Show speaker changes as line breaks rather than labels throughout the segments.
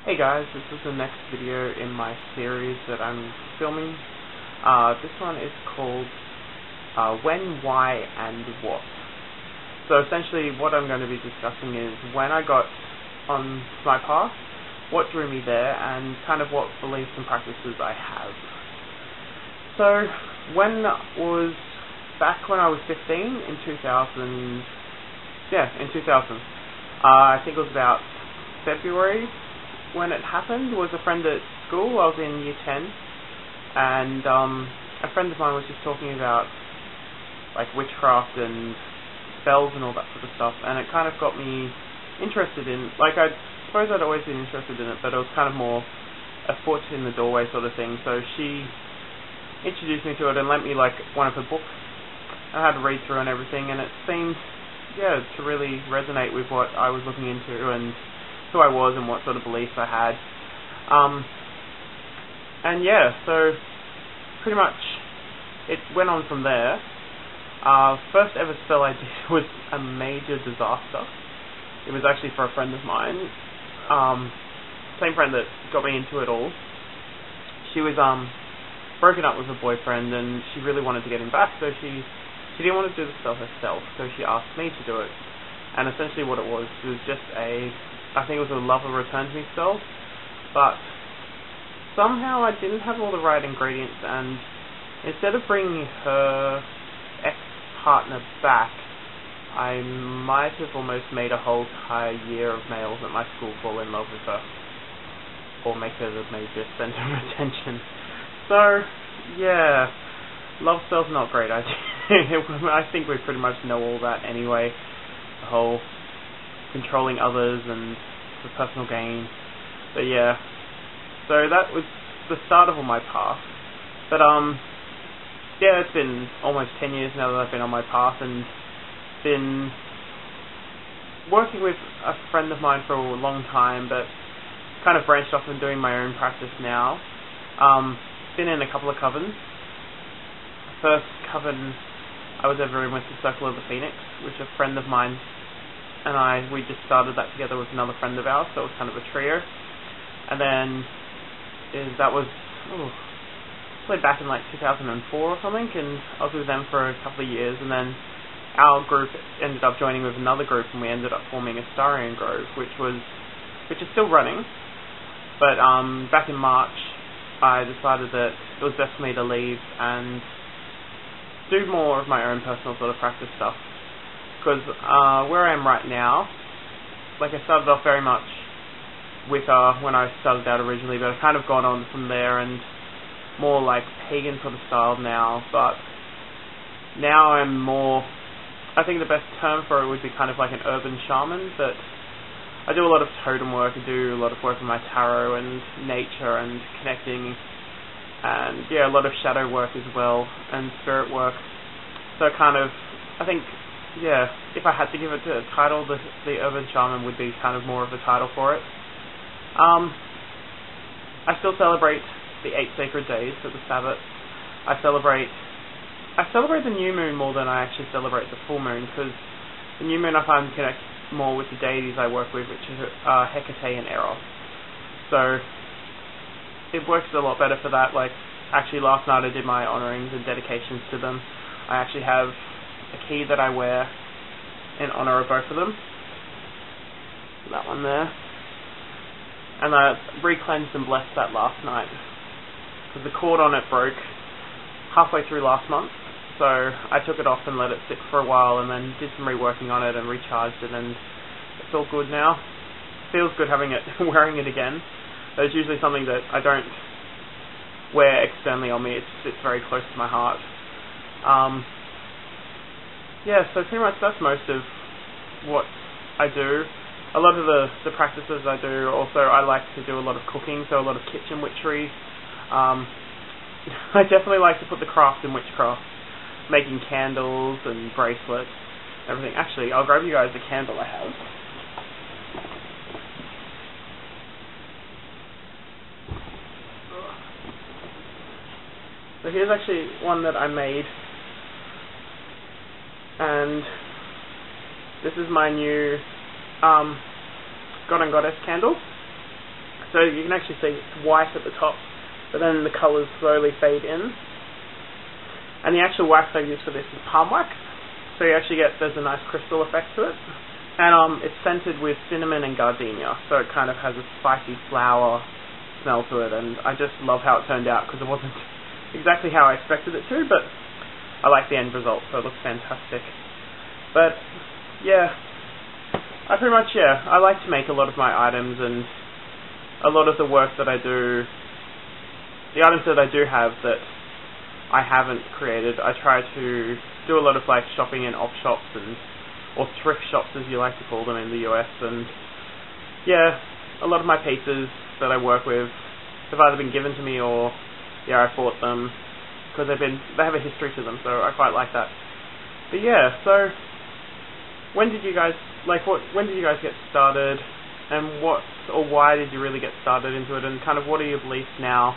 Hey guys, this is the next video in my series that I'm filming. This one is called When, Why, and What. So essentially what I'm going to be discussing is when I got on my path, what drew me there, and kind of what beliefs and practices I have. So when was back when I was 15 in 2000, I think it was about February when it happened. Was a friend at school. I was in year 10, and a friend of mine was just talking about like witchcraft and spells and all that sort of stuff, and it kind of got me interested in, like, I suppose I'd always been interested in it, but it was kind of more a foot in the doorway sort of thing. So she introduced me to it and lent me like one of her books. I had to read through and everything, and it seemed to really resonate with what I was looking into and who I was and what sort of beliefs I had. So pretty much it went on from there. First ever spell I did was a major disaster. It was actually for a friend of mine. Same friend that got me into it all. She was broken up with her boyfriend, and she really wanted to get him back, so she didn't want to do the spell herself, so she asked me to do it. And essentially what it was just I think it was a love of return to me spell, but somehow I didn't have all the right ingredients, and instead of bringing her ex-partner back, I might have almost made a whole entire year of males at my school fall in love with her, or make her the major center of attention. So, yeah, love spell's not great, I think we pretty much know all that anyway. The whole controlling others and for personal gain. But yeah, so that was the start of all my path. But it's been almost 10 years now that I've been on my path, and been working with a friend of mine for a long time, but kind of branched off and doing my own practice now. Been in a couple of covens. First coven I was ever in was the Circle of the Phoenix, which a friend of mine and we just started that together with another friend of ours, so it was kind of a trio. And then that was played back in like 2004 or something, and I was with them for a couple of years, and then our group ended up joining with another group, and we ended up forming Astarian Grove, which is still running. But back in March, I decided that it was best for me to leave and do more of my own personal sort of practice stuff. Because where I am right now, like, I started off very much with when I started out originally, but I've kind of gone on from there and more like pagan sort of style now. But now I'm more, I think the best term for it would be kind of like an urban shaman. But I do a lot of totem work, I do a lot of work with my tarot and nature and connecting, and a lot of shadow work as well, and spirit work. So kind of, I think, if I had to give it a title, the urban shaman would be kind of more of a title for it. I still celebrate the 8 sacred days for the Sabbath. I celebrate the new moon more than I actually celebrate the full moon, because the new moon I find connects more with the deities I work with, which is Hecate and Eros. So it works a lot better for that. Like, actually last night I did my honourings and dedications to them. I actually have a key that I wear in honour of both of them. That one there. And I re-cleansed and blessed that last night, because the cord on it broke halfway through last month. So I took it off and let it sit for a while, and then did some reworking on it and recharged it, and it's all good now. Feels good having it, wearing it again. It's usually something that I don't wear externally on me. It sits very close to my heart. So pretty much that's most of what I do. A lot of the practices I do, also I like to do a lot of cooking, so a lot of kitchen witchery. I definitely like to put the craft in witchcraft, making candles and bracelets, everything. Actually, I'll grab you guys the candle I have. So here's actually one that I made, and this is my new God and Goddess candle. So you can actually see it's white at the top, but then the colours slowly fade in. And the actual wax I use for this is palm wax, so you actually get, there's a nice crystal effect to it. And it's scented with cinnamon and gardenia, so it kind of has a spicy flower smell to it, and I just love how it turned out, because it wasn't exactly how I expected it to, but I like the end result, so it looks fantastic. But, yeah, I like to make a lot of my items, and a lot of the work that I do, the items that I do have that I haven't created, I try to do a lot of like shopping in op shops or thrift shops, as you like to call them in the US, and yeah, a lot of my pieces that I work with have either been given to me or I bought them, because they have a history to them, so I quite like that. But yeah, so when did you guys get started, and why did you really get started into it, and kind of what are your beliefs now,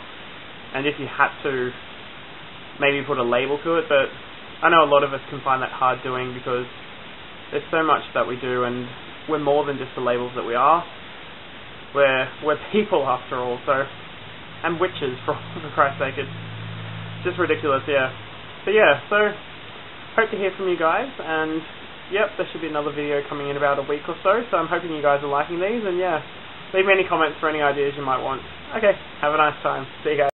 and if you had to maybe put a label to it? But I know a lot of us can find that hard doing, because there's so much that we do, and we're more than just the labels that we are. We're people after all, so, and witches for Christ's sake. It's just ridiculous, yeah. But yeah, so hope to hear from you guys, and yep, there should be another video coming in about a week or so, so I'm hoping you guys are liking these, and yeah, leave me any comments for any ideas you might want. Okay, have a nice time. See you guys.